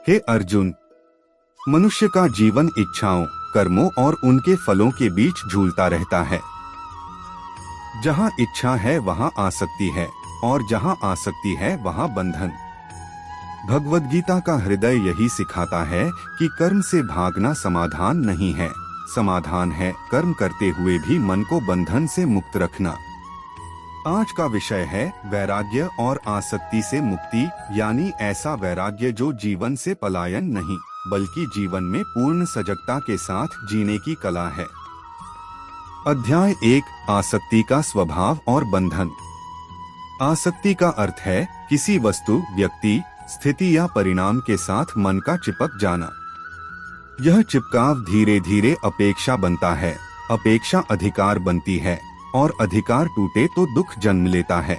हे अर्जुन, मनुष्य का जीवन इच्छाओं, कर्मों और उनके फलों के बीच झूलता रहता है। जहाँ इच्छा है वहाँ आसक्ति है, और जहाँ आसक्ति है वहाँ बंधन। भगवद गीता का हृदय यही सिखाता है कि कर्म से भागना समाधान नहीं है, समाधान है कर्म करते हुए भी मन को बंधन से मुक्त रखना। आज का विषय है वैराग्य और आसक्ति से मुक्ति, यानी ऐसा वैराग्य जो जीवन से पलायन नहीं बल्कि जीवन में पूर्ण सजगता के साथ जीने की कला है। अध्याय 1, आसक्ति का स्वभाव और बंधन। आसक्ति का अर्थ है किसी वस्तु, व्यक्ति, स्थिति या परिणाम के साथ मन का चिपक जाना। यह चिपकाव धीरे धीरे अपेक्षा बनता है, अपेक्षा अधिकार बनती है और अधिकार टूटे तो दुख जन्म लेता है।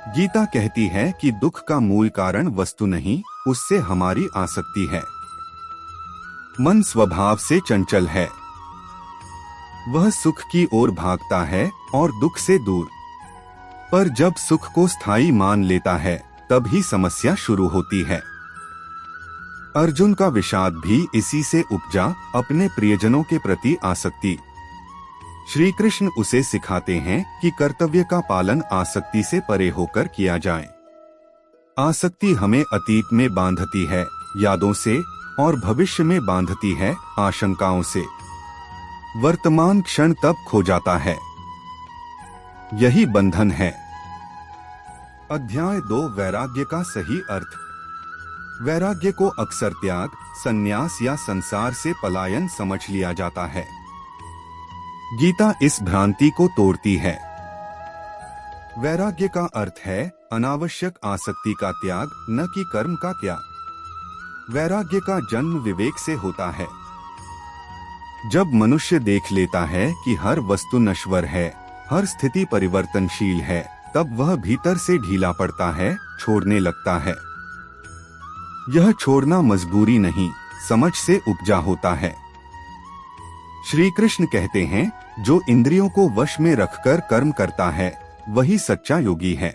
गीता कहती है कि दुख का मूल कारण वस्तु नहीं, उससे हमारी आसक्ति है। मन स्वभाव से चंचल है, वह सुख की ओर भागता है और दुख से दूर। पर जब सुख को स्थायी मान लेता है तब ही समस्या शुरू होती है। अर्जुन का विषाद भी इसी से उपजा, अपने प्रियजनों के प्रति आसक्ति। श्री कृष्ण उसे सिखाते हैं कि कर्तव्य का पालन आसक्ति से परे होकर किया जाए। आसक्ति हमें अतीत में बांधती है, यादों से, और भविष्य में बांधती है, आशंकाओं से। वर्तमान क्षण तब खो जाता है, यही बंधन है। अध्याय 2, वैराग्य का सही अर्थ। वैराग्य को अक्सर त्याग, संन्यास या संसार से पलायन समझ लिया जाता है। गीता इस भ्रांति को तोड़ती है। वैराग्य का अर्थ है अनावश्यक आसक्ति का त्याग, न कि कर्म का त्याग। वैराग्य का जन्म विवेक से होता है। जब मनुष्य देख लेता है कि हर वस्तु नश्वर है, हर स्थिति परिवर्तनशील है, तब वह भीतर से ढीला पड़ता है, छोड़ने लगता है। यह छोड़ना मजबूरी नहीं, समझ से उपजा होता है। श्री कृष्ण कहते हैं, जो इंद्रियों को वश में रखकर कर्म करता है वही सच्चा योगी है।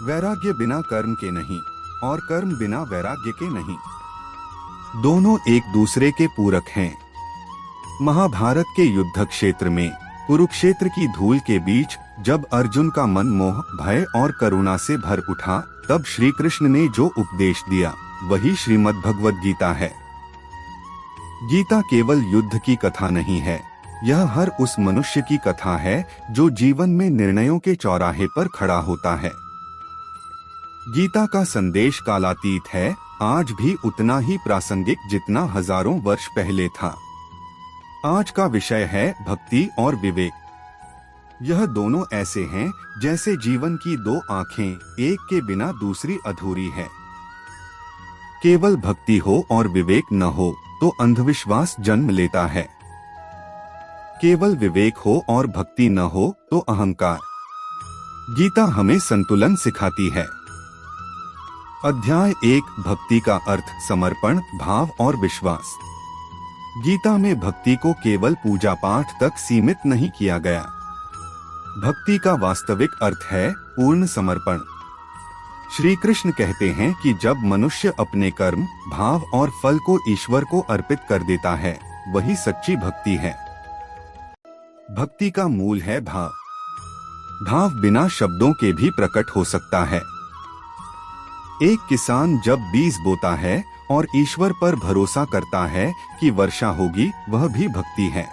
वैराग्य बिना कर्म के नहीं और कर्म बिना वैराग्य के नहीं, दोनों एक दूसरे के पूरक हैं। महाभारत के युद्ध क्षेत्र में कुरुक्षेत्र की धूल के बीच जब अर्जुन का मन मोह, भय और करुणा से भर उठा, तब श्री कृष्ण ने जो उपदेश दिया वही श्रीमद् भगवद गीता है। गीता केवल युद्ध की कथा नहीं है, यह हर उस मनुष्य की कथा है जो जीवन में निर्णयों के चौराहे पर खड़ा होता है। गीता का संदेश कालातीत है, आज भी उतना ही प्रासंगिक जितना हजारों वर्ष पहले था। आज का विषय है भक्ति और विवेक। यह दोनों ऐसे हैं जैसे जीवन की दो आंखें, एक के बिना दूसरी अधूरी है। केवल भक्ति हो और विवेक न हो तो अंधविश्वास जन्म लेता है। केवल विवेक हो और भक्ति न हो तो अहंकार। गीता हमें संतुलन सिखाती है। अध्याय 1, भक्ति का अर्थ, समर्पण, भाव और विश्वास। गीता में भक्ति को केवल पूजा पाठ तक सीमित नहीं किया गया। भक्ति का वास्तविक अर्थ है पूर्ण समर्पण। श्री कृष्ण कहते हैं कि जब मनुष्य अपने कर्म, भाव और फल को ईश्वर को अर्पित कर देता है वही सच्ची भक्ति है। भक्ति का मूल है भाव। भाव बिना शब्दों के भी प्रकट हो सकता है। एक किसान जब बीज बोता है और ईश्वर पर भरोसा करता है कि वर्षा होगी, वह भी भक्ति है।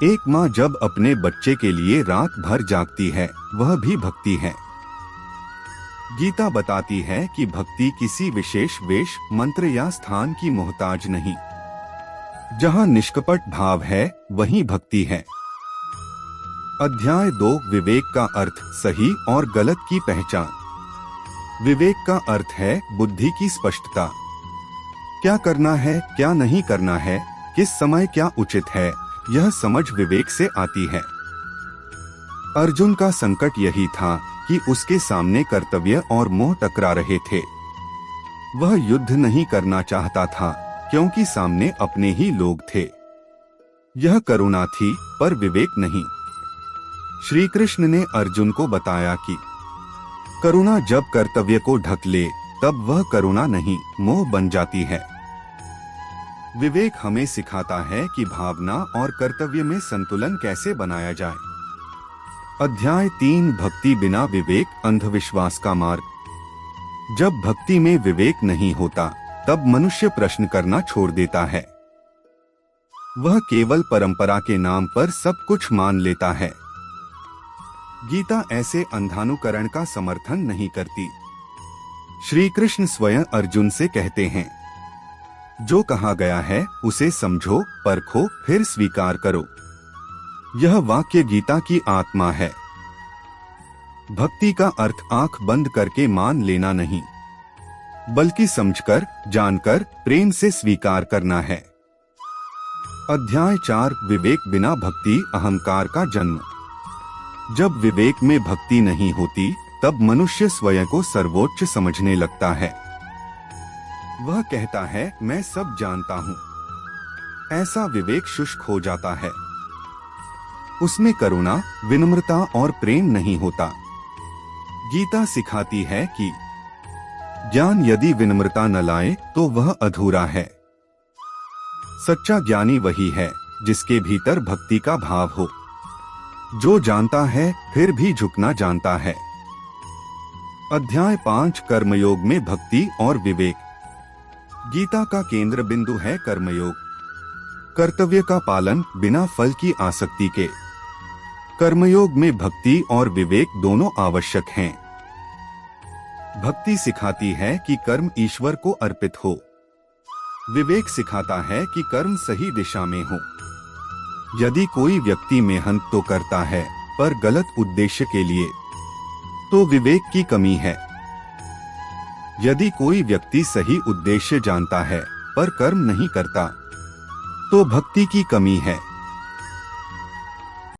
एक माँ जब अपने बच्चे के लिए रात भर जागती है, वह भी भक्ति है। गीता बताती है कि भक्ति किसी विशेष वेश, मंत्र या स्थान की मोहताज नहीं। जहाँ निष्कपट भाव है वहीं भक्ति है। अध्याय 2, विवेक का अर्थ, सही और गलत की पहचान। विवेक का अर्थ है बुद्धि की स्पष्टता। क्या करना है, क्या नहीं करना है, किस समय क्या उचित है, यह समझ विवेक से आती है। अर्जुन का संकट यही था कि उसके सामने कर्तव्य और मोह टकरा रहे थे। वह युद्ध नहीं करना चाहता था क्योंकि सामने अपने ही लोग थे। यह करुणा थी पर विवेक नहीं। श्री कृष्ण ने अर्जुन को बताया कि करुणा जब कर्तव्य को ढक ले तब वह करुणा नहीं, मोह बन जाती है। विवेक हमें सिखाता है कि भावना और कर्तव्य में संतुलन कैसे बनाया जाए। अध्याय 3 भक्ति बिना विवेक, अंधविश्वास का मार्ग। जब भक्ति में विवेक नहीं होता, तब मनुष्य प्रश्न करना छोड़ देता है। वह केवल परंपरा के नाम पर सब कुछ मान लेता है। गीता ऐसे अंधानुकरण का समर्थन नहीं करती। श्री कृष्ण स्वयं अर्जुन से कहते हैं, जो कहा गया है उसे समझो, परखो, फिर स्वीकार करो। यह वाक्य गीता की आत्मा है। भक्ति का अर्थ आंख बंद करके मान लेना नहीं, बल्कि समझकर, जानकर, प्रेम से स्वीकार करना है। अध्याय 4 विवेक बिना भक्ति, अहंकार का जन्म। जब विवेक में भक्ति नहीं होती, तब मनुष्य स्वयं को सर्वोच्च समझने लगता है। वह कहता है, मैं सब जानता हूँ। ऐसा विवेक शुष्क हो जाता है। उसमें करुणा, विनम्रता और प्रेम नहीं होता। गीता सिखाती है कि ज्ञान यदि विनम्रता न लाए तो वह अधूरा है। सच्चा ज्ञानी वही है जिसके भीतर भक्ति का भाव हो, जो जानता है फिर भी झुकना जानता है। अध्याय 5 कर्मयोग में भक्ति और विवेक। गीता का केंद्र बिंदु है कर्मयोग। कर्तव्य का पालन बिना फल की आसक्ति के। कर्मयोग में भक्ति और विवेक दोनों आवश्यक हैं। भक्ति सिखाती है कि कर्म ईश्वर को अर्पित हो। विवेक सिखाता है कि कर्म सही दिशा में हो। यदि कोई व्यक्ति मेहनत तो करता है पर गलत उद्देश्य के लिए, तो विवेक की कमी है। यदि कोई व्यक्ति सही उद्देश्य जानता है पर कर्म नहीं करता, तो भक्ति की कमी है।